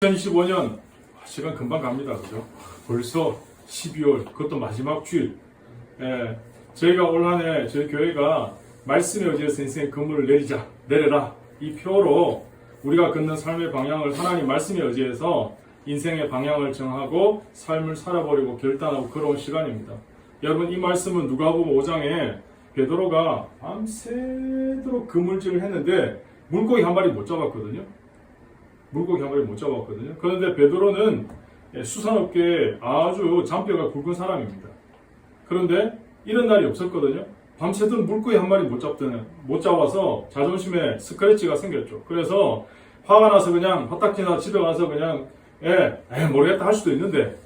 2025년 시간 금방 갑니다. 그죠? 벌써 12월 그것도 마지막 주일. 저희가 올 한해 저희 교회가 말씀에 의지해서 인생의 그물을 내려라 이 표로 우리가 걷는 삶의 방향을 하나님 말씀에 의지해서 인생의 방향을 정하고 삶을 살아버리고 결단하고 걸어온 시간입니다. 여러분, 이 말씀은 누가복음 5장에 베드로가 밤새도록 그물질을 했는데 물고기 한 마리 못 잡았거든요. 그런데 베드로는 수산업계에 아주 잔뼈가 굵은 사람입니다. 그런데 이런 날이 없었거든요. 밤새도록 물고기 한 마리 못 잡아서 자존심에 스크래치가 생겼죠. 그래서 화가 나서 그냥 화딱지나 집에 가서 그냥 모르겠다 할 수도 있는데,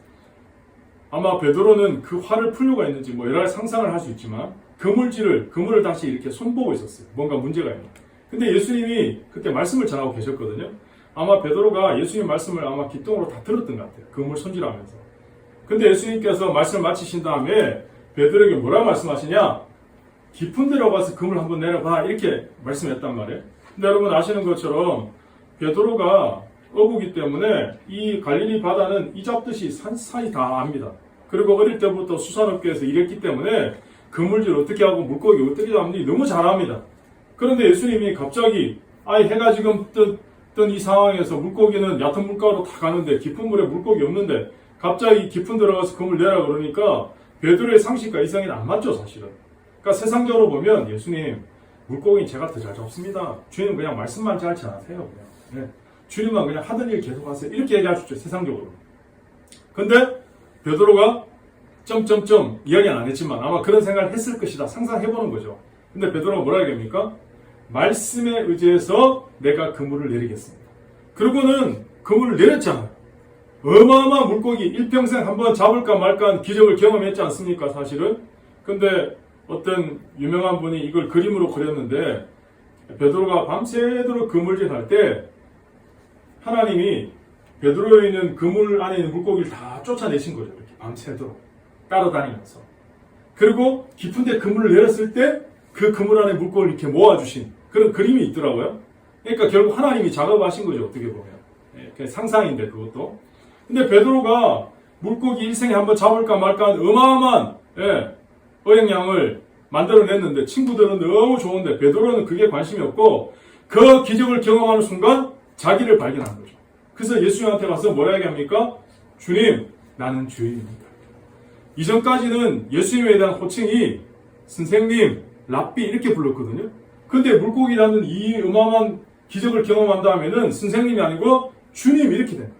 아마 베드로는 그 화를 풀려고 했는지 여러 가지 상상을 할 수 있지만 그물을 다시 이렇게 손보고 있었어요. 뭔가 문제가 있는. 근데 예수님이 그때 말씀을 전하고 계셨거든요. 아마 베드로가 예수님 말씀을 아마 귓등으로 다 들었던 것 같아요. 그물 손질하면서. 근데 예수님께서 말씀을 마치신 다음에 베드로에게 뭐라 말씀하시냐? 깊은 데로 가서 그물 한번 내려봐. 이렇게 말씀했단 말이에요. 근데 여러분 아시는 것처럼 베드로가 어부기 때문에 이 갈릴리 바다는 이 잡듯이 산사이 다 압니다. 그리고 어릴 때부터 수산업계에서 일했기 때문에 그물질 어떻게 하고 물고기 어떻게 잡는지 너무 잘 압니다. 그런데 예수님이 갑자기 해가 지금 뜬 이 상황에서 물고기는 얕은 물가로 다 가는데 깊은 물에 물고기 없는데 갑자기 깊은 데 들어가서 그물 내라 그러니까 베드로의 상식과 이성이 안 맞죠, 사실은. 그러니까 세상적으로 보면 예수님, 물고기는 제가 더 잘 잡습니다. 주님 그냥 말씀만 잘 전하세요. 그냥. 주님만 그냥 하던 일 계속 하세요. 이렇게 얘기할 수 있죠, 세상적으로. 근데 베드로가 이야기는 안 했지만 아마 그런 생각을 했을 것이다 상상해보는 거죠. 근데 베드로가 뭐라 얘기합니까? 말씀에 의지해서 내가 그물을 내리겠습니다. 그리고는 그물을 내렸잖아요. 어마어마한 물고기 일평생 한번 잡을까 말까 한 기적을 경험했지 않습니까, 사실은? 근데 어떤 유명한 분이 이걸 그림으로 그렸는데, 베드로가 밤새도록 그물질 할 때 하나님이 베드로에 있는 그물 안에 있는 물고기를 다 쫓아내신 거죠. 이렇게 밤새도록 따라다니면서. 그리고 깊은데 그물을 내렸을 때 그 그물 안에 물고기를 이렇게 모아주신 그런 그림이 있더라고요. 그러니까 결국 하나님이 작업하신 거죠, 어떻게 보면. 그냥 상상인데 그것도. 근데 베드로가 물고기 일생에 한번 잡을까 말까 한 어마어마한 어획량을 만들어냈는데 친구들은 너무 좋은데 베드로는 그게 관심이 없고 그 기적을 경험하는 순간 자기를 발견한 거죠. 그래서 예수님한테 가서 뭐라 얘기합니까? 주님, 나는 죄인입니다. 이전까지는 예수님에 대한 호칭이 선생님, 랍비 이렇게 불렀거든요. 근데 물고기라는 이 어마어마한 기적을 경험한 다음에는 선생님이 아니고 주님 이렇게 됩니다.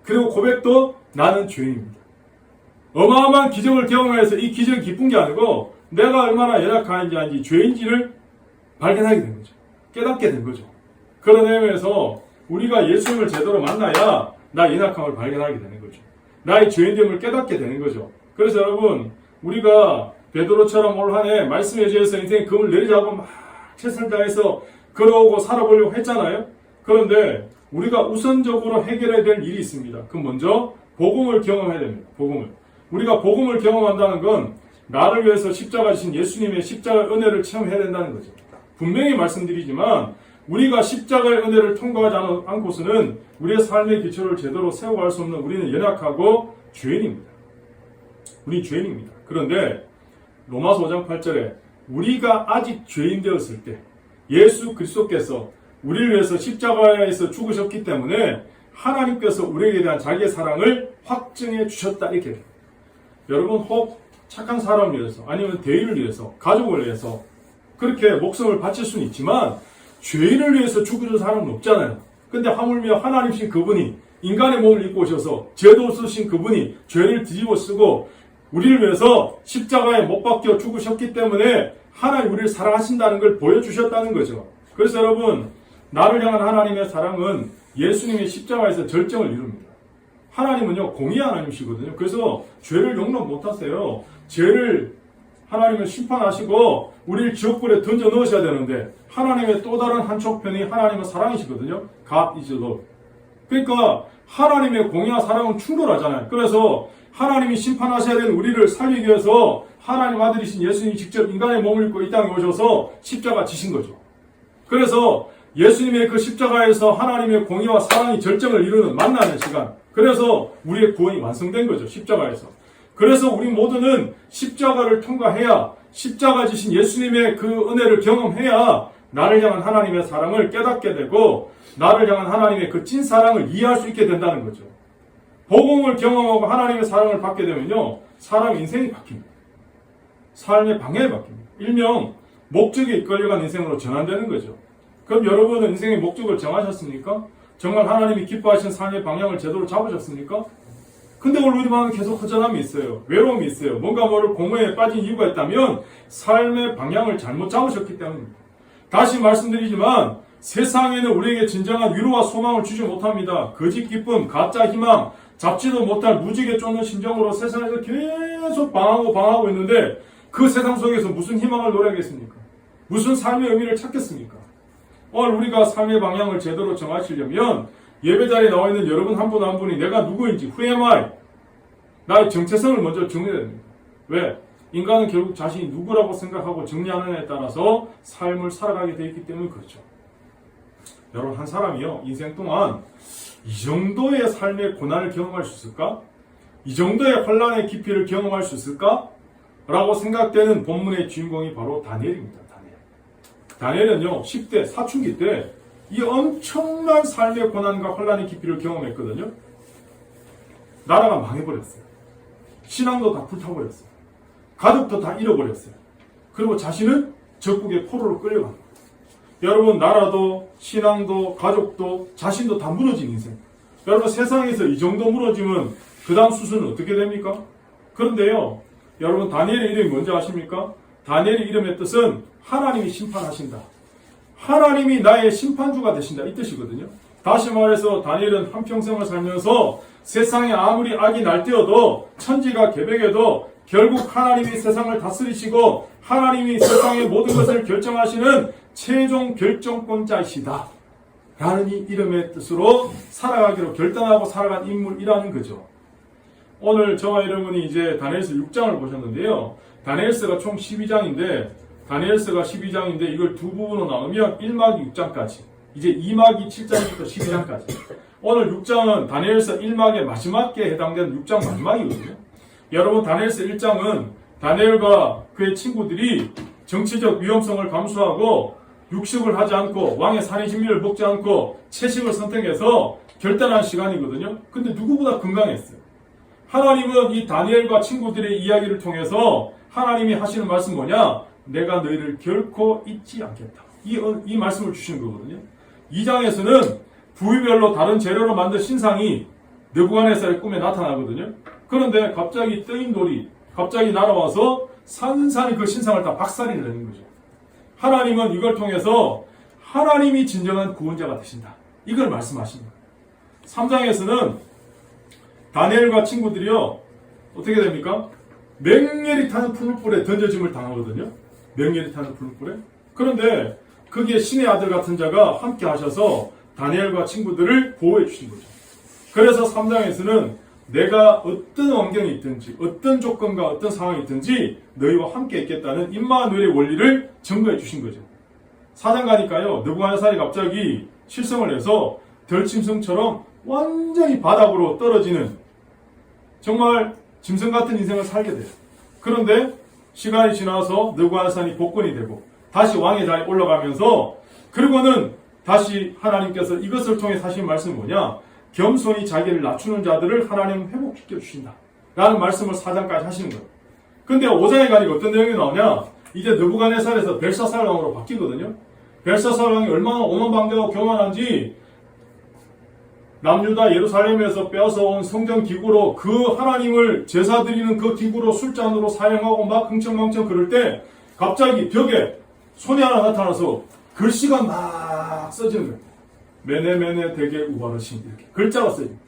그리고 고백도 나는 죄인입니다. 어마어마한 기적을 경험해서 이 기적이 기쁜 게 아니고 내가 얼마나 연약한지 죄인지를 발견하게 된 거죠. 깨닫게 된 거죠. 그런 의미에서 우리가 예수님을 제대로 만나야 나의 연약함을 발견하게 되는 거죠. 나의 죄인됨을 깨닫게 되는 거죠. 그래서 여러분, 우리가 베드로처럼 올 한해 말씀에 의지해서 인생의 금을 내리자고 막 최선을 다해서 걸어오고 살아보려고 했잖아요. 그런데 우리가 우선적으로 해결해야 될 일이 있습니다. 그럼 먼저 복음을 경험해야 됩니다. 우리가 복음을 경험한다는 건 나를 위해서 십자가 지신 예수님의 십자가의 은혜를 체험해야 된다는 거죠. 분명히 말씀드리지만 우리가 십자가의 은혜를 통과하지 않고서는 우리의 삶의 기초를 제대로 세워갈 수 없는 우리는 연약하고 죄인입니다. 우리 죄인입니다. 그런데 로마서 5장 8절에 우리가 아직 죄인 되었을 때 예수 그리스도께서 우리를 위해서 십자가에서 죽으셨기 때문에 하나님께서 우리에게 대한 자기의 사랑을 확증해 주셨다 이렇게 돼요. 여러분, 혹 착한 사람을 위해서 아니면 대의를 위해서 가족을 위해서 그렇게 목숨을 바칠 수는 있지만 죄인을 위해서 죽으신 사람은 없잖아요. 근데 하물며 하나님이신 그분이 인간의 몸을 입고 오셔서 죄도 없으신 그분이 죄를 뒤집어 쓰고 우리를 위해서 십자가에 못 박혀 죽으셨기 때문에 하나님 우리를 사랑하신다는 걸 보여주셨다는 거죠. 그래서 여러분, 나를 향한 하나님의 사랑은 예수님의 십자가에서 절정을 이룹니다. 하나님은요, 공의의 하나님이시거든요. 그래서 죄를 용납 못하세요. 죄를 하나님은 심판하시고 우리를 지옥불에 던져 넣으셔야 되는데 하나님의 또 다른 한쪽편이 하나님의 사랑이시거든요. God is love. 그러니까 하나님의 공의와 사랑은 충돌하잖아요. 그래서 하나님이 심판하셔야 되는 우리를 살리기 위해서 하나님 아들이신 예수님이 직접 인간의 몸을 입고 이 땅에 오셔서 십자가 지신 거죠. 그래서 예수님의 그 십자가에서 하나님의 공의와 사랑이 절정을 이루는 만나는 시간. 그래서 우리의 구원이 완성된 거죠. 십자가에서. 그래서 우리 모두는 십자가를 통과해야, 십자가 지신 예수님의 그 은혜를 경험해야 나를 향한 하나님의 사랑을 깨닫게 되고 나를 향한 하나님의 그 찐사랑을 이해할 수 있게 된다는 거죠. 복음을 경험하고 하나님의 사랑을 받게 되면요, 사람 인생이 바뀝니다. 삶의 방향이 바뀝니다. 일명 목적에 이끌려간 인생으로 전환되는 거죠. 그럼 여러분은 인생의 목적을 정하셨습니까? 정말 하나님이 기뻐하시는 삶의 방향을 제대로 잡으셨습니까? 근데 오늘 우리 마음에 계속 허전함이 있어요. 외로움이 있어요. 뭔가 모를 공허에 빠진 이유가 있다면 삶의 방향을 잘못 잡으셨기 때문입니다. 다시 말씀드리지만 세상에는 우리에게 진정한 위로와 소망을 주지 못합니다. 거짓 기쁨, 가짜 희망, 잡지도 못할 무지개 쫓는 심정으로 세상에서 계속 방황하고 있는데 그 세상 속에서 무슨 희망을 노래하겠습니까? 무슨 삶의 의미를 찾겠습니까? 오늘 우리가 삶의 방향을 제대로 정하시려면 예배 자리에 나와 있는 여러분 한 분 한 분이 내가 누구인지, who am I? 나의 정체성을 먼저 정리해야 됩니다. 왜? 인간은 결국 자신이 누구라고 생각하고 정리하느냐에 따라서 삶을 살아가게 되어 있기 때문에 그렇죠. 여러분, 한 사람이요, 인생 동안 이 정도의 삶의 고난을 경험할 수 있을까? 이 정도의 혼란의 깊이를 경험할 수 있을까? 라고 생각되는 본문의 주인공이 바로 다니엘입니다. 다니엘은요, 10대 사춘기 때 이 엄청난 삶의 고난과 혼란의 깊이를 경험했거든요. 나라가 망해버렸어요. 신앙도 다 불타버렸어요. 가족도 다 잃어버렸어요. 그리고 자신은 적국의 포로로 끌려간 거예요. 여러분, 나라도 신앙도 가족도 자신도 다 무너진 인생. 여러분, 세상에서 이 정도 무너지면 그 다음 수순은 어떻게 됩니까? 그런데요, 여러분, 다니엘의 이름이 뭔지 아십니까? 다니엘의 이름의 뜻은 하나님이 심판하신다. 하나님이 나의 심판주가 되신다, 이 뜻이거든요. 다시 말해서 다니엘은 한평생을 살면서 세상에 아무리 악이 날뛰어도 천지가 개벽해도 결국 하나님이 세상을 다스리시고 하나님이 세상의 모든 것을 결정하시는 최종 결정권자이시다 라는 이 이름의 뜻으로 살아가기로 결단하고 살아간 인물이라는 거죠. 오늘 저와 여러분이 이제 다니엘서 6장을 보셨는데요. 다니엘서가 총 12장인데 다니엘서가 12장인데 이걸 두 부분으로 나누면 1막이 6장까지, 이제 2막이 7장부터 12장까지. 오늘 6장은 다니엘서 1막의 마지막에 해당되는 6장 마지막이거든요. 여러분, 다니엘서 1장은 다니엘과 그의 친구들이 정치적 위험성을 감수하고 육식을 하지 않고 왕의 산의진미를 먹지 않고 채식을 선택해서 결단한 시간이거든요. 근데 누구보다 건강했어요. 하나님은 이 다니엘과 친구들의 이야기를 통해서 하나님이 하시는 말씀 뭐냐? 내가 너희를 결코 잊지 않겠다. 이 말씀을 주시는 거거든요. 2장에서는 부위별로 다른 재료로 만든 신상이 느부갓네살의 꿈에 나타나거든요. 그런데 갑자기 뜨인 돌이 갑자기 날아와서 산산이 그 신상을 다 박살이 내는 거죠. 하나님은 이걸 통해서 하나님이 진정한 구원자가 되신다, 이걸 말씀하십니다. 3장에서는 다니엘과 친구들이요, 어떻게 됩니까? 맹렬히 타는 풀불에 던져짐을 당하거든요. 맹렬히 타는 풀불에. 그런데 거기에 신의 아들 같은 자가 함께 하셔서 다니엘과 친구들을 보호해 주신 거죠. 그래서 3장에서는 내가 어떤 환경이 있든지 어떤 조건과 어떤 상황이 있든지 너희와 함께 있겠다는 임마누엘의 원리를 증거해 주신 거죠. 4장 가니까요, 느부갓네살이 갑자기 실성을 해서 덜짐승처럼 완전히 바닥으로 떨어지는 정말 짐승 같은 인생을 살게 돼요. 그런데 시간이 지나서 느부갓네살이 복권이 되고 다시 왕의 자리에 올라가면서, 그리고는 다시 하나님께서 이것을 통해 하신 말씀이 뭐냐? 겸손히 자기를 낮추는 자들을 하나님은 회복시켜 주신다 라는 말씀을 4장까지 하시는 거예요. 근데 5장에 가니까 어떤 내용이 나오냐? 이제 느부갓네살에서 벨사살 왕으로 바뀌거든요. 벨사살 왕이 얼마나 오만방자하고 교만한지 남유다 예루살렘에서 빼앗아온 성전 기구로 그 하나님을 제사 드리는 그 기구로 술잔으로 사용하고 막 흥청망청 그럴 때 갑자기 벽에 손이 하나 나타나서 글씨가 막 써지는 거예요. 메네메네 대게 우바르신, 이렇게 글자가 써집니다.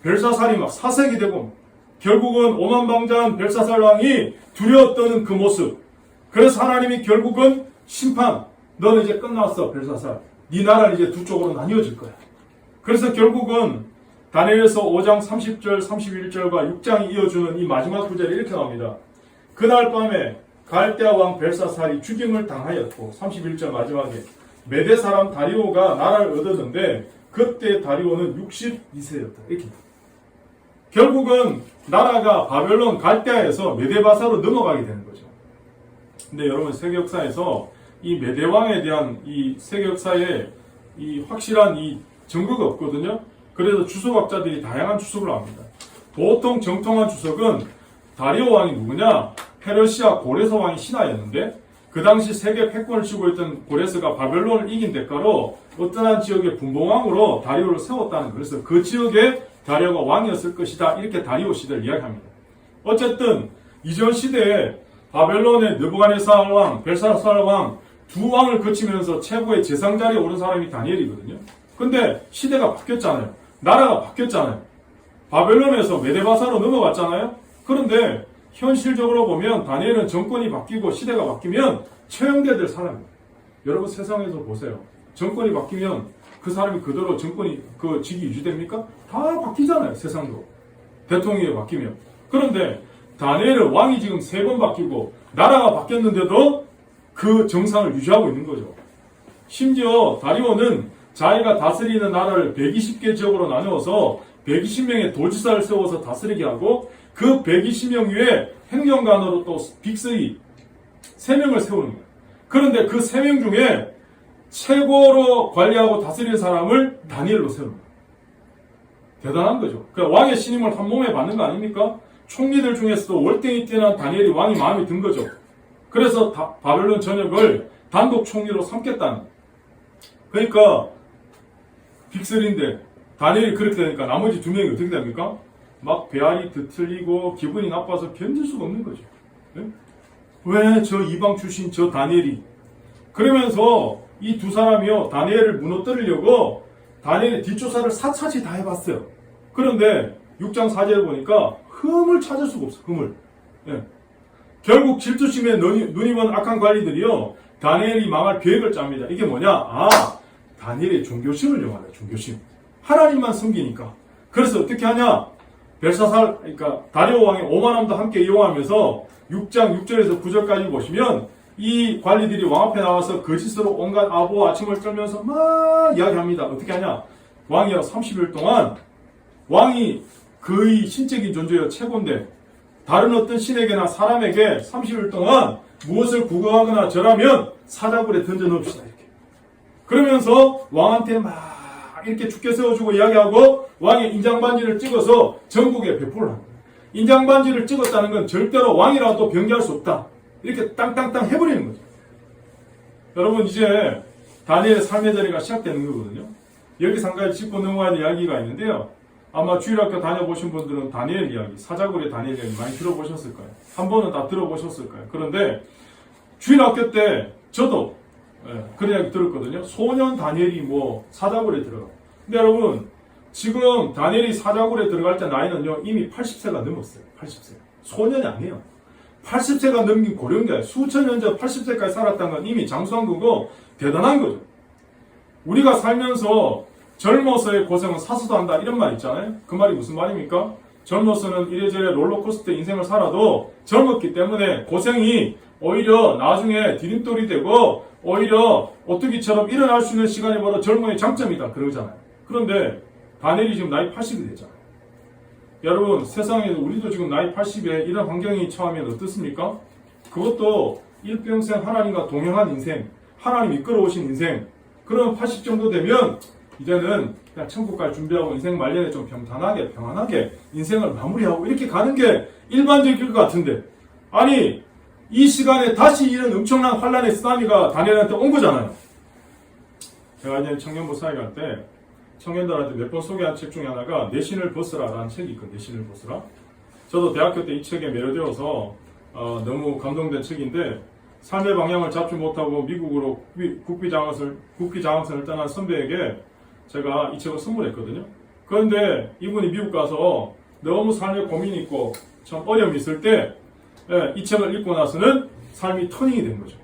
벨사살이 막 사색이 되고 결국은 오만방자한 벨사살 왕이 두려워 떠는 그 모습. 그래서 하나님이 결국은 심판, 너는 이제 끝났어 벨사살, 네 나라는 이제 두 쪽으로 나뉘어질 거야. 그래서 결국은 다니엘서 5장 30절 31절과 6장이 이어주는 이 마지막 구절이 이렇게 나옵니다. 그날 밤에 갈대아 왕 벨사살이 죽임을 당하였고, 31절 마지막에 메대 사람 다리오가 나라를 얻었는데 그때 다리오는 62세였다. 이렇게. 결국은 나라가 바벨론 갈대아에서 메데바사로 넘어가게 되는 거죠. 근데 여러분 세계 역사에서 이 메대 왕에 대한 이 세계 역사에 이 확실한 이 증거가 없거든요. 그래서 주석학자들이 다양한 추측을 합니다. 보통 정통한 추석은 다리오 왕이 누구냐? 페르시아 고레스 왕이 신하였는데 그 당시 세계 패권을 쥐고 있던 고레스가 바벨론을 이긴 대가로 어떤 한 지역의 분봉왕으로 다리오를 세웠다는 거예요. 그래서 그 지역에 다리오가 왕이었을 것이다. 이렇게 다리오 시대를 이야기합니다. 어쨌든 이전 시대에 바벨론의 느부갓네살 왕, 벨사살 왕 두 왕을 거치면서 최고의 재상 자리에 오른 사람이 다니엘이거든요. 근데 시대가 바뀌었잖아요. 나라가 바뀌었잖아요. 바벨론에서 메데바사로 넘어갔잖아요. 그런데 현실적으로 보면 다니엘은 정권이 바뀌고 시대가 바뀌면 처형돼야 될 사람이에요. 여러분 세상에서 보세요. 정권이 바뀌면 그 사람이 그대로 정권이 그 직이 유지됩니까? 다 바뀌잖아요. 세상도. 대통령이 바뀌면. 그런데 다니엘은 왕이 지금 3번 바뀌고 나라가 바뀌었는데도 그 정상을 유지하고 있는 거죠. 심지어 다리오는 자기가 다스리는 나라를 120개 지역으로 나누어서 120명의 도지사를 세워서 다스리게 하고 그 120명 위에 행정관으로 또 빅3 3명을 세우는 거예요. 그런데 그 3명 중에 최고로 관리하고 다스리는 사람을 다니엘로 세우는 거예요. 대단한 거죠. 그러니까 왕의 신임을 한 몸에 받는 거 아닙니까? 총리들 중에서도 월등히 뛰어난 다니엘이 왕이 마음에 든 거죠. 그래서 바벨론 전역을 단독 총리로 삼겠다는. 그러니까 빅3인데 다니엘이 그렇게 되니까 나머지 2명이 어떻게 됩니까? 막 배알이 뒤틀리고 기분이 나빠서 견딜 수가 없는 거죠. 네? 왜 저 이방 출신 저 다니엘이. 그러면서 이 두 사람이요 다니엘을 무너뜨리려고 다니엘의 뒷조사를 사차치 다 해봤어요. 그런데 6장 4절에 보니까 흠을 찾을 수가 없어. 흠을. 네. 결국 질투심에 눈이 먼 악한 관리들이요 다니엘이 망할 계획을 짭니다. 이게 뭐냐? 다니엘의 종교심을 이용하다. 종교심. 하나님만 숨기니까. 그래서 어떻게 하냐? 벨사살, 그러니까 다리오 왕의 오만함도 함께 이용하면서 6장 6절에서 9절까지 보시면 이 관리들이 왕 앞에 나와서 거짓으로 온갖 아부와 아침을 떨면서 막 이야기합니다. 어떻게 하냐? 왕이요 30일 동안 왕이 거의 신적인 존재여 최고인데 다른 어떤 신에게나 사람에게 30일 동안 무엇을 구경하거나 절하면 사자굴에 던져 넣읍시다. 이렇게. 그러면서 왕한테 막 이렇게 죽게 세워주고 이야기하고 왕의 인장반지를 찍어서 전국에 배포를 합니다. 인장반지를 찍었다는 건 절대로 왕이라도 변개할 수 없다. 이렇게 땅땅땅 해버리는 거죠. 여러분 이제 다니엘의 삶의 자리가 시작되는 거거든요. 여기서 한 가지 짚고 넘어가야 될 이야기가 있는데요. 아마 주일학교 다녀보신 분들은 다니엘 이야기, 사자굴의 다니엘 이야기 많이 들어보셨을 거예요. 한 번은 다 들어보셨을 거예요. 그런데 주일학교 때 저도 그런 이야기 들었거든요. 소년 다니엘이 뭐 사자굴에 들어가요. 근데 여러분 지금 다니엘이 사자굴에 들어갈 때 나이는요 이미 80세가 넘었어요. 80세. 소년이 아니에요. 80세가 넘긴 고령자예요. 수천 년 전 80세까지 살았다는 건 이미 장수한 거고 대단한 거죠. 우리가 살면서 젊어서의 고생은 사서도 한다 이런 말 있잖아요. 그 말이 무슨 말입니까? 젊어서는 이래저래 롤러코스터 인생을 살아도 젊었기 때문에 고생이 오히려 나중에 디딤돌이 되고 오히려 오뚜기처럼 일어날 수 있는 시간이 바로 젊음의 장점이다 그러잖아요. 그런데 다니엘이 지금 나이 80이 됐잖아요. 여러분 세상에 우리도 지금 나이 80에 이런 환경이 처하면 어떻습니까? 그것도 일평생 하나님과 동행한 인생, 하나님 이끌어오신 인생. 그럼 80 정도 되면 이제는 그냥 천국 갈 준비하고 인생 말년에 좀 평안하게 인생을 마무리하고 이렇게 가는 게 일반적일 것 같은데 아니 이 시간에 다시 이런 엄청난 환란의 쓰나미가 다니엘한테 온 거잖아요. 제가 이제 청년부 사회 갈 때 청년들한테 몇 번 소개한 책 중에 하나가 내 신을 벗으라라는 책이 있거든요. 내 신을 벗으라. 저도 대학교 때 이 책에 매료되어서 너무 감동된 책인데 삶의 방향을 잡지 못하고 미국으로 국비 장학생을 떠난 선배에게 제가 이 책을 선물했거든요. 그런데 이분이 미국 가서 너무 삶에 고민이 있고 참 어려움이 있을 때 이 책을 읽고 나서는 삶이 터닝이 된 거죠.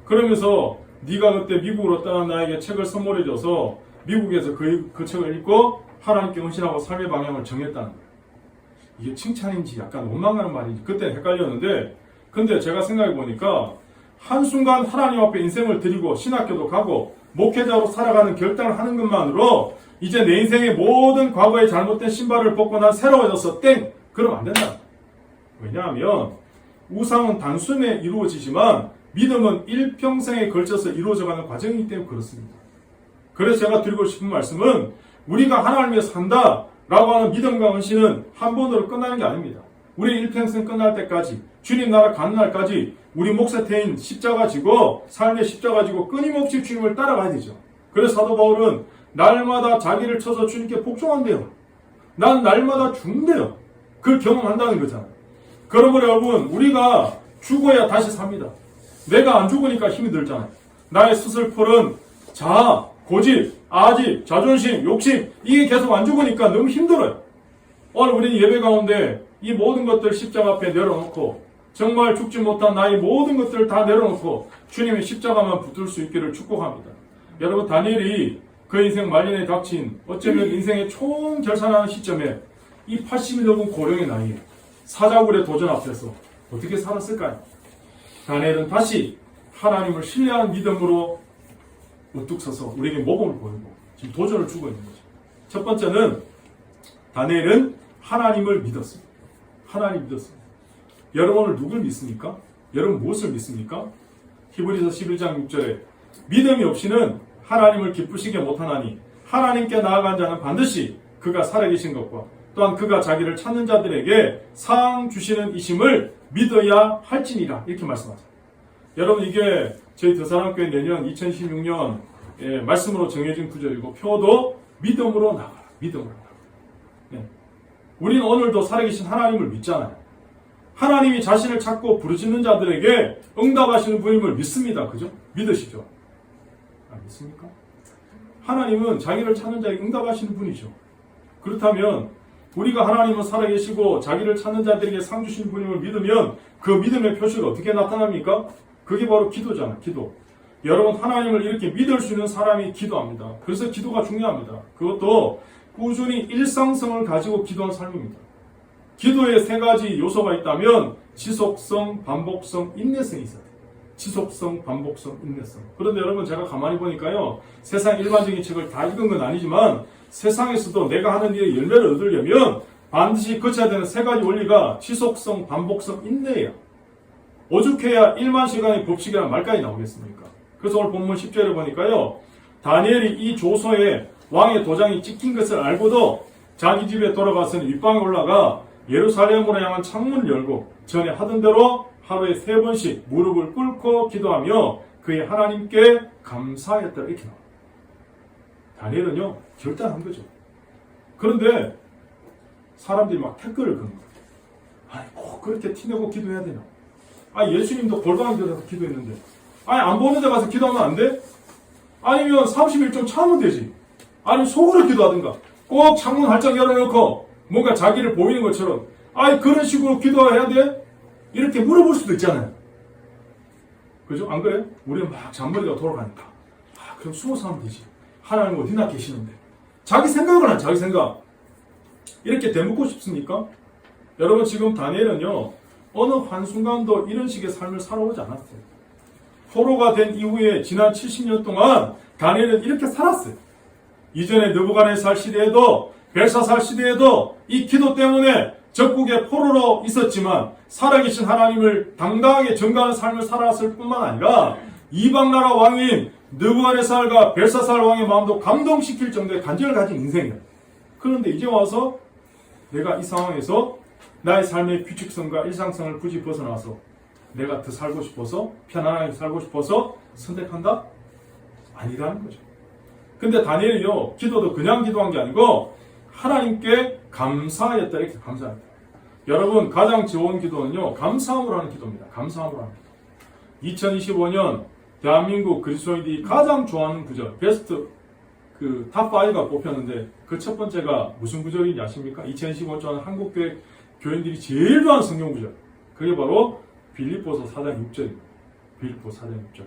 그러면서 네가 그때 미국으로 떠난 나에게 책을 선물해줘서 미국에서 그 책을 읽고 하나님께 헌신하고 삶의 방향을 정했다는 거예요. 이게 칭찬인지 약간 원망하는 말인지 그때 헷갈렸는데 근데 제가 생각해 보니까 한순간 하나님 앞에 인생을 드리고 신학교도 가고 목회자로 살아가는 결단을 하는 것만으로 이제 내 인생의 모든 과거의 잘못된 신발을 벗고 난 새로워졌어. 땡! 그러면 안 된다. 왜냐하면 우상은 단숨에 이루어지지만 믿음은 일평생에 걸쳐서 이루어져가는 과정이기 때문에 그렇습니다. 그래서 제가 드리고 싶은 말씀은 우리가 하나님을 위해서 산다라고 하는 믿음과 헌신은 한 번으로 끝나는 게 아닙니다. 우리 일평생 끝날 때까지, 주님 나라 가는 날까지 우리 몫에 태인 십자가 지고, 삶의 십자가 지고 끊임없이 주님을 따라가야 되죠. 그래서 사도 바울은 날마다 자기를 쳐서 주님께 복종한대요. 난 날마다 죽는데요. 그걸 경험한다는 거잖아요. 그러므로 여러분, 우리가 죽어야 다시 삽니다. 내가 안 죽으니까 힘이 들잖아요. 나의 스슬풀은 자아, 고집, 아집, 자존심, 욕심, 이게 계속 안 죽으니까 너무 힘들어요. 오늘 우리는 예배 가운데 이 모든 것들 십자가 앞에 내려놓고 정말 죽지 못한 나의 모든 것들을 다 내려놓고 주님의 십자가만 붙들 수 있기를 축복합니다. 여러분, 다니엘이 그 인생 말년에 닥친 어쩌면 인생의 총결산하는 시점에 이 80이 넘은 고령의 나이에 사자굴의 도전 앞에서 어떻게 살았을까요? 다니엘은 다시 하나님을 신뢰하는 믿음으로 우뚝 서서 우리에게 모범을 보이고 지금 도전을 주고 있는 거죠. 첫 번째는 다니엘은 하나님을 믿었습니다. 하나님 믿었습니다. 여러분 오늘 누굴 믿습니까? 여러분 무엇을 믿습니까? 히브리서 11장 6절에 믿음이 없이는 하나님을 기쁘시게 못하나니 하나님께 나아간 자는 반드시 그가 살아계신 것과 또한 그가 자기를 찾는 자들에게 상 주시는 이심을 믿어야 할지니라 이렇게 말씀하죠. 여러분 이게 저희 더사랑교회 내년 2016년 말씀으로 정해진 구절이고 표도 믿음으로 나가라. 믿음으로 나가라. 네. 우리는 오늘도 살아계신 하나님을 믿잖아요. 하나님이 자신을 찾고 부르짖는 자들에게 응답하시는 분임을 믿습니다. 그죠? 믿으시죠? 안 믿습니까? 하나님은 자기를 찾는 자에게 응답하시는 분이죠. 그렇다면 우리가 하나님은 살아계시고 자기를 찾는 자들에게 상 주시는 분임을 믿으면 그 믿음의 표시가 어떻게 나타납니까? 그게 바로 기도잖아. 기도. 여러분 하나님을 이렇게 믿을 수 있는 사람이 기도합니다. 그래서 기도가 중요합니다. 그것도 꾸준히 일상성을 가지고 기도한 삶입니다. 기도에 세 가지 요소가 있다면 지속성, 반복성, 인내성이 있어요. 지속성, 반복성, 인내성. 그런데 여러분 제가 가만히 보니까요. 세상 일반적인 책을 다 읽은 건 아니지만 세상에서도 내가 하는 일에 열매를 얻으려면 반드시 거쳐야 되는 세 가지 원리가 지속성, 반복성, 인내예요. 오죽해야 1만 시간의 법칙이라는 말까지 나오겠습니까? 그래서 오늘 본문 10절에 보니까요. 다니엘이 이 조서에 왕의 도장이 찍힌 것을 알고도 자기 집에 돌아가서는 윗방에 올라가 예루살렘으로 향한 창문을 열고 전에 하던 대로 하루에 3번씩 무릎을 꿇고 기도하며 그의 하나님께 감사했다 이렇게 나와요. 다니엘은요 결단한 거죠. 그런데 사람들이 막 댓글을 거는 거예요. 아니 꼭 그렇게 티내고 기도해야 되나? 아니 예수님도 골방에 들어가서 기도했는데 아니 안 보는 데 가서 기도하면 안 돼? 아니면 30일 좀 참으면 되지. 아니면 속으로 기도하든가 꼭 창문 활짝 열어놓고 뭔가 자기를 보이는 것처럼 아니 그런 식으로 기도해야 돼? 이렇게 물어볼 수도 있잖아요. 그죠? 안 그래요? 우리는 막 잔머리가 돌아가니까 그럼 숨어서 하면 되지. 하나님 어디나 계시는데 자기 생각을 한 자기 생각 이렇게 되묻고 싶습니까? 여러분 지금 다니엘은요 어느 한순간도 이런 식의 삶을 살아오지 않았어요. 포로가 된 이후에 지난 70년 동안 다니엘은 이렇게 살았어요. 이전에 느부갓네살 시대에도 벨사살 시대에도 이 기도 때문에 적국의 포로로 있었지만 살아계신 하나님을 당당하게 전가하는 삶을 살아왔을 뿐만 아니라 이방나라 왕인 느부갓네살과 벨사살 왕의 마음도 감동시킬 정도의 간절을 가진 인생이에요. 그런데 이제 와서 내가 이 상황에서 나의 삶의 규칙성과 일상성을 굳이 벗어나서 내가 더 살고 싶어서 편안하게 살고 싶어서 선택한다? 아니라는 거죠. 근데 다니엘이요 기도도 그냥 기도한 게 아니고 하나님께 감사하였다 이렇게 감사합니다. 여러분 가장 좋은 기도는요 감사함으로 하는 기도입니다. 감사함으로 하는 기도. 2025년 대한민국 그리스도인들이 가장 좋아하는 구절 베스트 그 탑5가 뽑혔는데 그 첫 번째가 무슨 구절인지 아십니까? 2015년 한국교회 교인들이 제일 좋아하는 성경 구절 그게 바로 빌립보서 4장 6절입니다. 빌립보서 4장 6절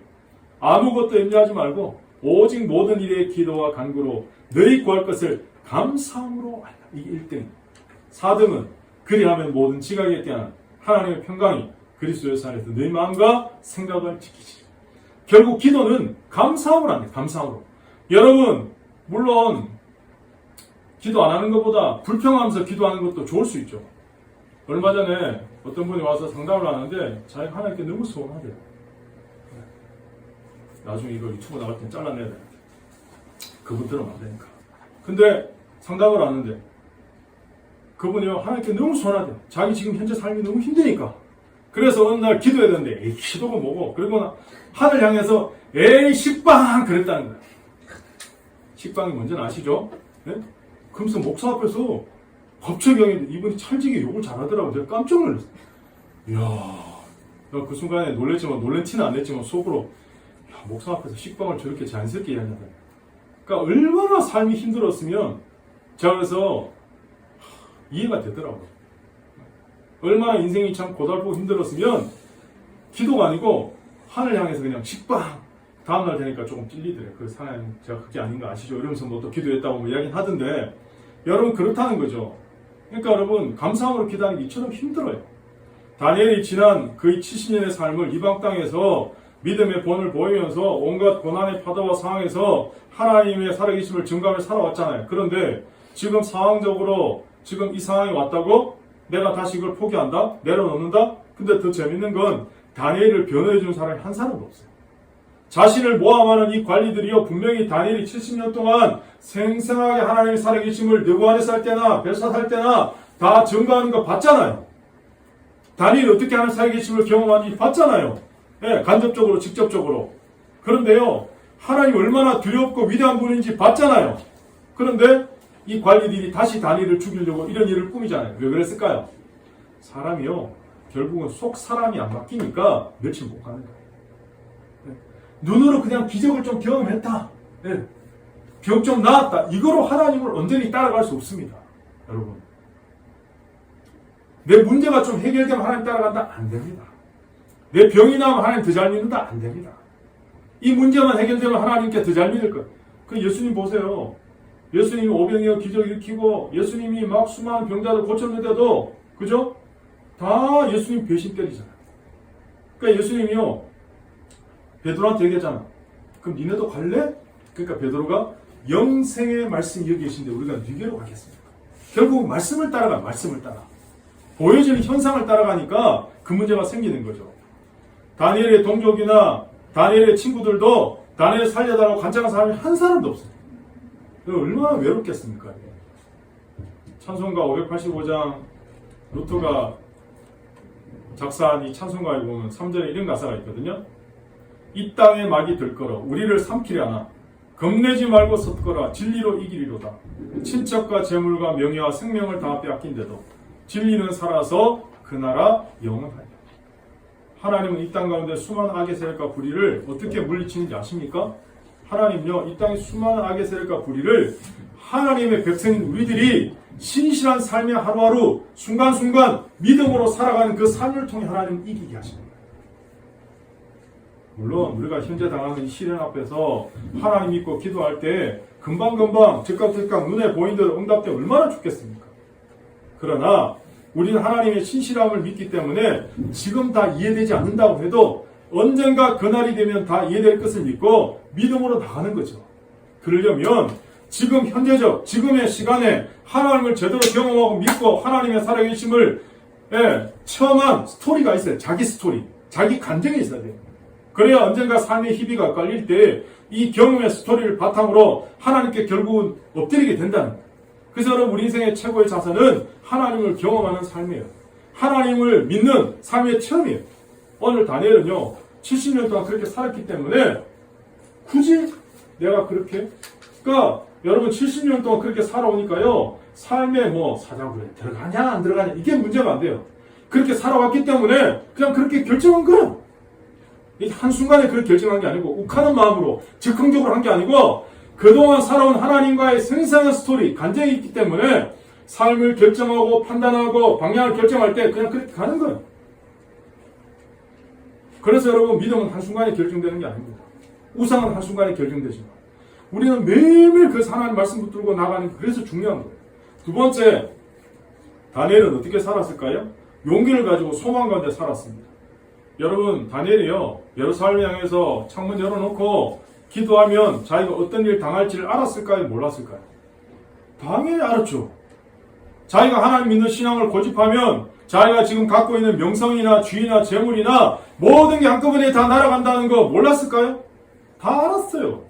아무것도 염려하지 말고 오직 모든 일의 기도와 간구로 너희 구할 것을 감사함으로 알라. 이게 1등. 4등은 그리하면 모든 지각에 깨어난 하나님의 평강이 그리스도의 안에서 너희 마음과 생각을 지키시리. 결국 기도는 감사함으로 안 돼. 감사함으로. 여러분 물론 기도 안 하는 것보다 불평하면서 기도하는 것도 좋을 수 있죠. 얼마 전에 어떤 분이 와서 상담을 하는데 자기가 하나님께 너무 소원하대요. 나중에 이거 유튜브 나갈 땐 잘라내야 돼. 그분 들으면 안 되니까. 근데 상담을 하는데 그분이요 하나님께 너무 소원하대요. 자기 지금 현재 삶이 너무 힘드니까. 그래서 어느 날 기도해야 되는데 에이 기도가 뭐고. 그리고 하늘 향해서 에이 식빵 그랬다는 거예요. 식빵이 뭔지는 아시죠? 네? 그러면서 목사 앞에서 갑자기 이분이 찰지게 욕을 잘하더라고요. 제가 깜짝 놀랐어요. 이야, 그 순간에 놀랬지만 놀란 티는 안 냈지만 속으로 야, 목사 앞에서 식빵을 저렇게 자연스럽게 이야기한다. 그러니까 얼마나 삶이 힘들었으면 제가 그래서 이해가 되더라고요. 얼마나 인생이 참 고달프고 힘들었으면 기도가 아니고 하늘 향해서 그냥 식빵 다음날 되니까 조금 찔리더래요. 그 하나님 제가 그게 아닌가 아시죠? 이러면서 뭐 또 기도했다고 뭐 이야기는 하던데 여러분 그렇다는 거죠. 그러니까 여러분 감사함으로 기도하는 게 이처럼 힘들어요. 다니엘이 지난 거의 70년의 삶을 이방 땅에서 믿음의 본을 보이면서 온갖 고난의 파도와 상황에서 하나님의 살아계심을 증거하며 살아왔잖아요. 그런데 지금 상황적으로 지금 이 상황이 왔다고 내가 다시 이걸 포기한다? 내려놓는다? 근데 더 재밌는 건 다니엘을 변호해주는 사람이 한 사람도 없어요. 자신을 모함하는 이 관리들이요 분명히 다니엘이 70년 동안 생생하게 하나님의 살아계심을 느부갓네살 할 때나 벨사살 때나 다 증거하는 거 봤잖아요. 다니엘이 어떻게 하나님의 살아계심을 경험하는지 봤잖아요. 네, 간접적으로 직접적으로. 그런데요 하나님이 얼마나 두렵고 위대한 분인지 봤잖아요. 그런데 이 관리들이 다시 다니엘을 죽이려고 이런 일을 꾸미잖아요. 왜 그랬을까요? 사람이요 결국은 속 사람이 안 바뀌니까 며칠 못 가는 거예요. 눈으로 그냥 기적을 좀 경험했다. 네. 병 좀 나았다. 이거로 하나님을 온전히 따라갈 수 없습니다. 여러분. 내 문제가 좀 해결되면 하나님 따라간다? 안 됩니다. 내 병이 나면 하나님 더 잘 믿는다? 안 됩니다. 이 문제만 해결되면 하나님께 더 잘 믿을 거예요. 그 예수님 보세요. 예수님이 오병이어 기적 일으키고 예수님이 막 수많은 병자들 고쳤는데도 그죠? 다 예수님 배신 때리잖아요. 그러니까 예수님이요. 베드로한테 얘기하잖아. 그럼 니네도 갈래? 그러니까 베드로가 영생의 말씀이 여기 계신데 우리가 누구로 가겠습니까? 결국 말씀을 따라가. 말씀을 따라. 보여지는 현상을 따라가니까 그 문제가 생기는 거죠. 다니엘의 동족이나 다니엘의 친구들도 다니엘을 살려달라고 간청한 사람이 한 사람도 없어요. 얼마나 외롭겠습니까? 찬송가 585장 루터가 작사한 이 찬송가에 보면 3절에 이런 가사가 있거든요. 이 땅에 막이 들거라 우리를 삼키려 하나 겁내지 말고 섰거라 진리로 이기리로다. 친척과 재물과 명예와 생명을 다 빼앗긴데도 진리는 살아서 그 나라 영원하리라. 하나님은 이 땅 가운데 수많은 악의 세력과 불의를 어떻게 물리치는지 아십니까? 하나님요 이 땅의 수많은 악의 세력과 불의를 하나님의 백성인 우리들이 신실한 삶의 하루하루 순간순간 믿음으로 살아가는 그 삶을 통해 하나님은 이기게 하십니다. 물론 우리가 현재 당하는 이 시련 앞에서 하나님 믿고 기도할 때 금방금방 즉각 눈에 보이는 대로 응답돼 얼마나 좋겠습니까? 그러나 우리는 하나님의 신실함을 믿기 때문에 지금 다 이해되지 않는다고 해도 언젠가 그날이 되면 다 이해될 것을 믿고 믿음으로 나가는 거죠. 그러려면 지금 현재적 지금의 시간에 하나님을 제대로 경험하고 믿고 하나님의 살아계심을 체험한 스토리가 있어요. 자기 스토리, 자기 간증이 있어야 돼요. 그래야 언젠가 삶의 희비가 깔릴 때 이 경험의 스토리를 바탕으로 하나님께 결국은 엎드리게 된다는 거예요. 그래서 여러분 우리 인생의 최고의 자산은 하나님을 경험하는 삶이에요. 하나님을 믿는 삶의 체험이에요. 오늘 다니엘은요 70년 동안 그렇게 살았기 때문에 굳이 내가 그렇게 그러니까 여러분 70년 동안 그렇게 살아오니까요 삶에 뭐 사자굴에 들어가냐 안 들어가냐 이게 문제가 안 돼요. 그렇게 살아왔기 때문에 그냥 그렇게 결정한 거예요. 한순간에 그렇게 결정한 게 아니고 욱하는 마음으로 즉흥적으로 한 게 아니고 그동안 살아온 하나님과의 생생한 스토리, 간증이 있기 때문에 삶을 결정하고 판단하고 방향을 결정할 때 그냥 그렇게 가는 거예요. 그래서 여러분 믿음은 한순간에 결정되는 게 아닙니다. 우상은 한순간에 결정되지만 우리는 매일매일 그 하나님 말씀 붙들고 나가는 게 그래서 중요한 거예요. 두 번째, 다니엘은 어떻게 살았을까요? 용기를 가지고 소망 가운데 살았습니다. 여러분 다니엘이요 예루살렘 향해서 창문 열어놓고 기도하면 자기가 어떤 일 당할지를 알았을까요? 몰랐을까요? 당연히 알았죠. 자기가 하나님 믿는 신앙을 고집하면 자기가 지금 갖고 있는 명성이나 주의나 재물이나 모든 게 한꺼번에 다 날아간다는 거 몰랐을까요? 다 알았어요.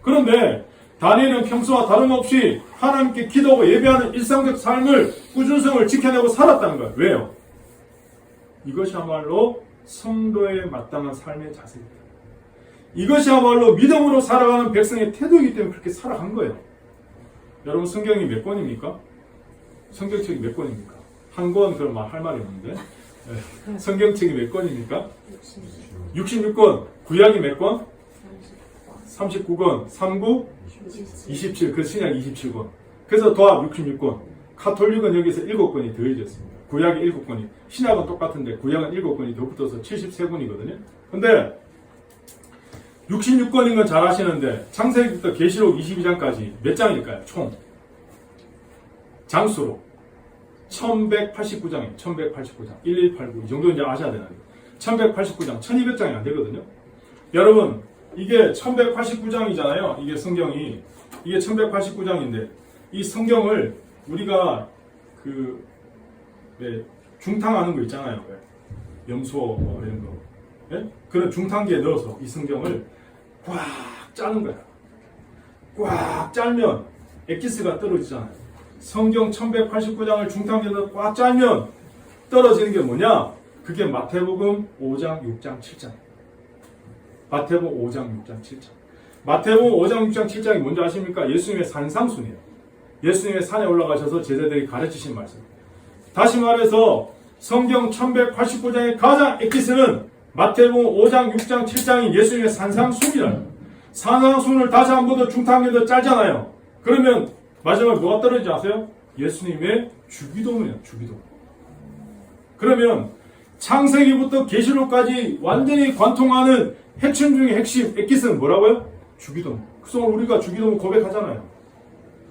그런데 다니엘은 평소와 다름없이 하나님께 기도하고 예배하는 일상적 삶을 꾸준성을 지켜내고 살았다는 거예요. 왜요? 이것이야말로 성도에 마땅한 삶의 자세입니다. 이것이야말로 믿음으로 살아가는 백성의 태도이기 때문에 그렇게 살아간 거예요. 여러분 성경이 몇 권입니까? 성경책이 몇 권입니까? 한 권 그럼 할 말이 없는데 성경책이 몇 권입니까? 66권. 구약이 몇 권? 39권. 39? 27. 그 신약 27권. 그래서 도합 66권. 카톨릭은 여기서 7권이 더해졌습니다. 구약이 7권이. 신약은 똑같은데 구약은 7권이 더 붙어서 73권이거든요. 근데 66권인 건 잘 아시는데 창세기부터 계시록 22장까지 몇 장일까요? 총 장수로 1189장이에요. 1189장. 1189. 이 정도 이제 아셔야 되나요? 1189장. 1200장이 안 되거든요. 여러분, 이게 1189장이잖아요. 이게 성경이. 이게 1189장인데, 이 성경을 우리가 중탕하는 거 있잖아요. 염소, 뭐 이런 거. 예? 그런 중탕기에 넣어서 이 성경을 꽉 짜는 거야. 꽉 짜면 엑기스가 떨어지잖아요. 성경 1189장을 중탕기에 넣어 꽉 짜면 떨어지는 게 뭐냐? 그게 마태복음 5장, 6장, 7장. 마태복음 5장, 6장, 7장. 마태복음 5장, 6장, 7장이 뭔지 아십니까? 예수님의 산상순이에요. 예수님의 산에 올라가셔서 제자들이 가르치신 말씀. 다시 말해서 성경 1189장의 가장 엑기스는 마태복음 5장, 6장, 7장이 예수님의 산상순이라요. 산상순을 다시 한 번 더 중탕기에 더 짜잖아요. 그러면 마지막에 뭐가 떨어지지 아세요? 예수님의 주기도문이에요. 주기도문. 그러면 창세기부터 계시록까지 완전히 관통하는 핵심 중의 핵심 엑기스는 뭐라고요? 주기도문. 그래서 우리가 주기도문 고백하잖아요.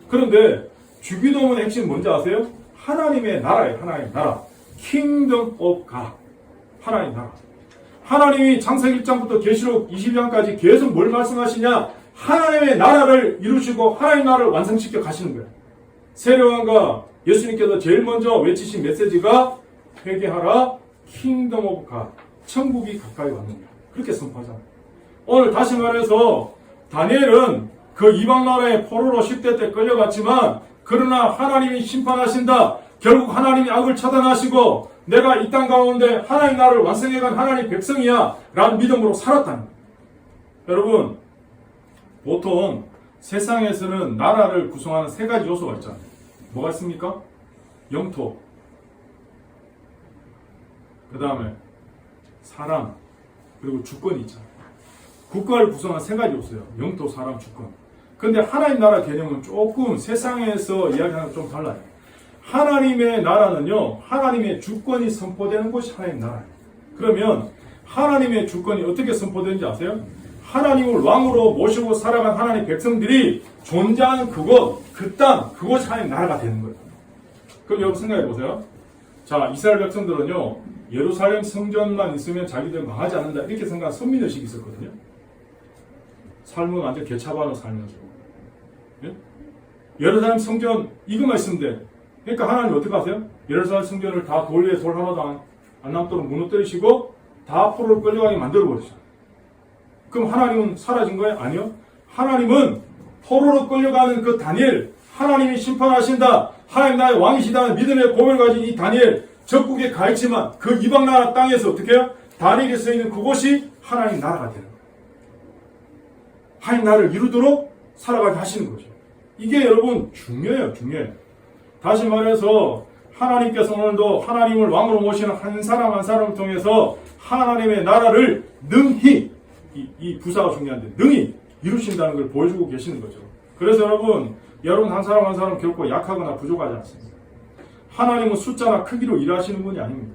그런데 주기도문의 핵심 뭔지 아세요? 하나님의 나라예요. 하나님의 나라. Kingdom of God. 하나님의 나라. 하나님이 창세기 1장부터 계시록 22장까지 계속 뭘 말씀하시냐? 하나님의 나라를 이루시고 하나님의 나라를 완성시켜 가시는 거예요. 세례요한과 예수님께서 제일 먼저 외치신 메시지가 회개하라, 킹덤 오브 갓, 천국이 가까이 왔느냐. 그렇게 선포하잖아요. 오늘 다시 말해서 다니엘은 그 이방 나라의 포로로 10대 때 끌려갔지만 그러나 하나님이 심판하신다. 결국 하나님이 악을 차단하시고 내가 이 땅 가운데 하나님 나라를 완성해간 하나님 백성이야 라는 믿음으로 살았다는 거예요. 여러분, 보통 세상에서는 나라를 구성하는 세 가지 요소가 있잖아요. 뭐가 있습니까? 영토, 그 다음에 사람, 그리고 주권이 있잖아요. 국가를 구성하는 세 가지 요소예요. 영토, 사람, 주권. 근데 하나님 나라 개념은 조금 세상에서 이야기하는 좀 달라요. 하나님의 나라는요, 하나님의 주권이 선포되는 곳이 하나님 나라예요. 그러면 하나님의 주권이 어떻게 선포되는지 아세요? 하나님을 왕으로 모시고 살아간 하나님 백성들이 존재하는 그곳, 그 땅, 그곳이 하나님 나라가 되는 거예요. 그럼 여러분 생각해 보세요. 자, 이스라엘 백성들은요, 예루살렘 성전만 있으면 자기들 망하지 않는다 이렇게 생각한 선민의식이 있었거든요. 삶은 완전 개차반으로 살면서. 예? 예루살렘 성전 이것만 있으면 돼. 그러니까 하나님 어떻게 하세요? 예루살렘 성전을 다 돌 위에 돌 하나도 안 남도록 무너뜨리시고 다 포로로 끌려가게 만들어버리셨어요. 그럼 하나님은 사라진 거예요? 아니요. 하나님은 포로로 끌려가는 그 다니엘, 하나님이 심판하신다. 하나님 나의 왕이시다는 믿음의 고백을 가진 이 다니엘, 적국에 가 있지만 그 이방 나라 땅에서 어떻게 해요? 다니엘이 서 있는 그곳이 하나님 나라가 되는 거예요. 하나님 나라를 이루도록 살아가게 하시는 거죠. 이게 여러분 중요해요. 중요해요. 다시 말해서 하나님께서 오늘도 하나님을 왕으로 모시는 한 사람 한 사람을 통해서 하나님의 나라를 능히, 이 부사가 중요한데 능히 이루신다는 걸 보여주고 계시는 거죠. 그래서 여러분 한 사람 한 사람 결코 약하거나 부족하지 않습니다. 하나님은 숫자나 크기로 일하시는 분이 아닙니다.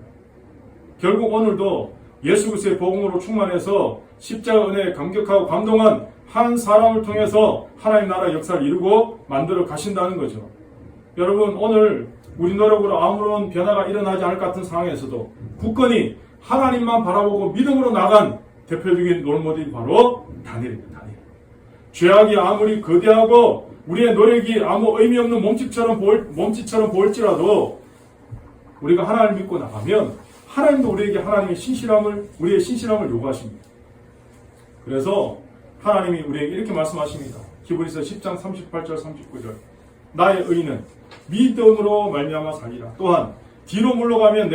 결국 오늘도 예수 그리스도의 복음으로 충만해서 십자가 은혜에 감격하고 감동한 한 사람을 통해서 하나님 나라 역사를 이루고 만들어 가신다는 거죠. 여러분, 오늘 우리 노력으로 아무런 변화가 일어나지 않을 것 같은 상황에서도 굳건히 하나님만 바라보고 믿음으로 나간 대표적인 롤모델이 바로 다니엘입니다. 다니엘. 죄악이 아무리 거대하고 우리의 노력이 아무 의미 없는 몸짓처럼 보일지라도 우리가 하나님을 믿고 나가면 하나님도 우리에게 우리의 신실함을 요구하십니다. 그래서 하나님이 우리에게 이렇게 말씀하십니다. 히브리서 10장 38절 39절. 나의 의는 믿음으로 말미암아 살리라. 또한 뒤로 물러가면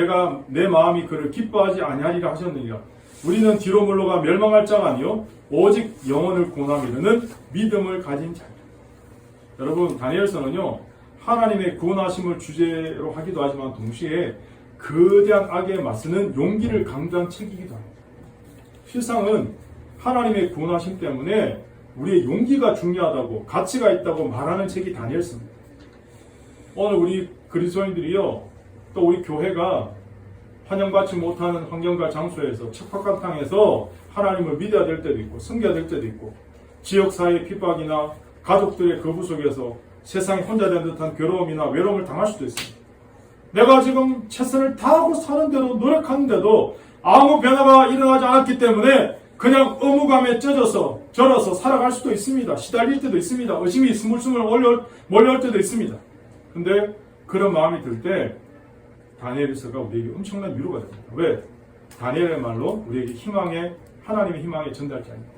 내 마음이 그를 기뻐하지 아니하리라 하셨느니라. 우리는 뒤로 물러가 멸망할 자가 아니요 오직 영혼을 구원함에 이르는 믿음을 가진 자입니다. 여러분, 다니엘서는요 하나님의 구원하심을 주제로 하기도 하지만 동시에 거대한 악에 맞서는 용기를 강조한 책이기도 합니다. 실상은 하나님의 구원하심 때문에 우리의 용기가 중요하다고, 가치가 있다고 말하는 책이 다니엘서입니다. 오늘 우리 그리스도인들이요, 또 우리 교회가 환영받지 못하는 환경과 장소에서, 척박한 땅에서 하나님을 믿어야 될 때도 있고 섬겨야 될 때도 있고, 지역사회의 핍박이나 가족들의 거부 속에서 세상에 혼자 된 듯한 괴로움이나 외로움을 당할 수도 있습니다. 내가 지금 최선을 다하고 사는데도, 노력하는데도 아무 변화가 일어나지 않았기 때문에 그냥 의무감에 젖어서 절어서 살아갈 수도 있습니다. 시달릴 때도 있습니다. 의심이 스물스물 몰려올 때도 있습니다. 근데 그런 마음이 들 때 다니엘서가 우리에게 엄청난 위로가 됩니다. 왜? 다니엘의 말로 우리에게 하나님의 희망의 전달자입니다.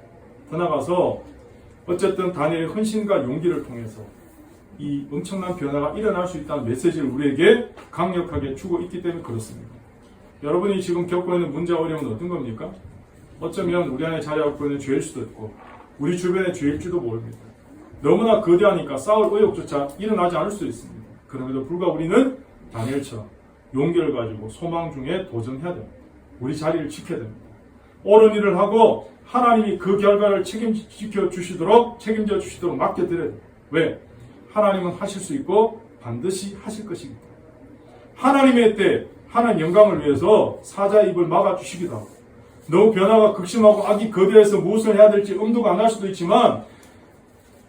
더 나아가서 어쨌든 다니엘의 헌신과 용기를 통해서 이 엄청난 변화가 일어날 수 있다는 메시지를 우리에게 강력하게 주고 있기 때문에 그렇습니다. 여러분이 지금 겪고 있는 문제와 어려움은 어떤 겁니까? 어쩌면 우리 안에 자리하고 있는 죄일 수도 있고 우리 주변의 죄일지도 모릅니다. 너무나 거대하니까 싸울 의욕조차 일어나지 않을 수도 있습니다. 그럼에도 불구하고 우리는 다니엘처럼 용기를 가지고 소망 중에 도전해야 됩니다. 우리 자리를 지켜야 됩니다. 옳은 일을 하고 하나님이 그 결과를 책임져 주시도록 맡겨드려야 됩니다. 왜? 하나님은 하실 수 있고 반드시 하실 것입니다. 하나님의 때 하나님 영광을 위해서 사자의 입을 막아주시기도 하고, 너무 변화가 극심하고 악이 거대해서 무엇을 해야 될지 엄두가 안 날 수도 있지만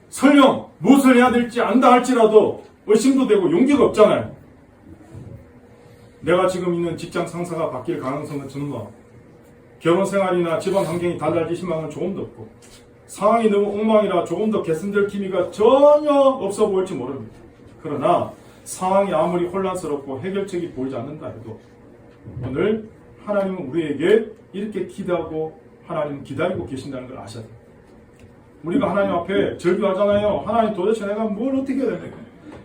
설령 무엇을 해야 될지 안다 할지라도 의심도 되고 용기가 없잖아요. 내가 지금 있는 직장 상사가 바뀔 가능성은 전무하고, 결혼 생활이나 집안 환경이 달라질 희망은 조금도 없고, 상황이 너무 엉망이라 조금 더 개선될 기미가 전혀 없어 보일지 모릅니다. 그러나 상황이 아무리 혼란스럽고 해결책이 보이지 않는다 해도 오늘 하나님은 우리에게 이렇게 기도하고 하나님은 기다리고 계신다는 걸 아셔야 돼요. 우리가 하나님 앞에 절규하잖아요. 하나님, 도대체 내가 뭘 어떻게 해야 됩니까?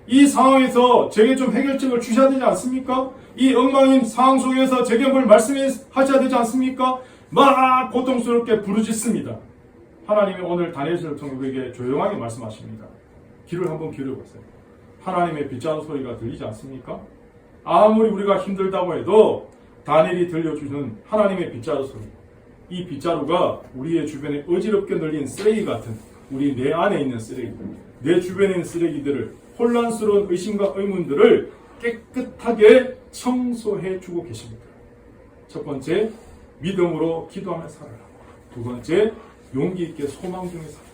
이 상황에서 제게 좀 해결책을 주셔야 되지 않습니까? 이 엉망인 상황 속에서 제게 뭘 말씀하셔야 되지 않습니까? 막 고통스럽게 부르짖습니다. 하나님이 오늘 다니엘서를 통해 우리에게 조용하게 말씀하십니다. 귀를 한번 기울여보세요. 하나님의 빗자루 소리가 들리지 않습니까? 아무리 우리가 힘들다고 해도 다니엘이 들려주는 하나님의 빗자루 소리, 이 빗자루가 우리의 주변에 어지럽게 널린 쓰레기 같은, 우리 내 안에 있는 쓰레기들, 내 주변에 있는 쓰레기들을, 혼란스러운 의심과 의문들을 깨끗하게 청소해 주고 계십니다. 첫 번째, 믿음으로 기도하며 살아라. 두 번째, 용기 있게 소망 중에 살아라.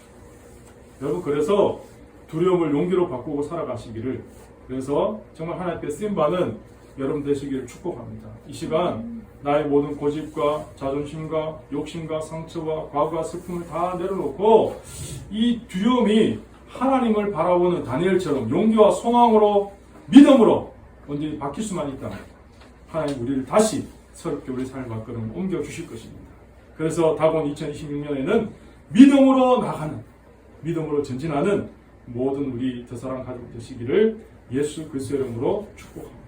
여러분, 그래서 두려움을 용기로 바꾸고 살아가시기를, 그래서 정말 하나님께 쓰임받는 여러분 되시기를 축복합니다. 이 시간 나의 모든 고집과 자존심과 욕심과 상처와 과거와 슬픔을 다 내려놓고 이 두려움이 하나님을 바라보는 다니엘처럼 용기와 소망으로, 믿음으로 언제 바뀔 수만 있다면 하나님 우리를 다시 새롭게 우리 삶의 발걸음을 옮겨주실 것입니다. 그래서 다가온 2026년에는 믿음으로 나가는, 믿음으로 전진하는 모든 우리 더사랑 가족 되시기를 예수 그리스도의 이름으로 축복합니다.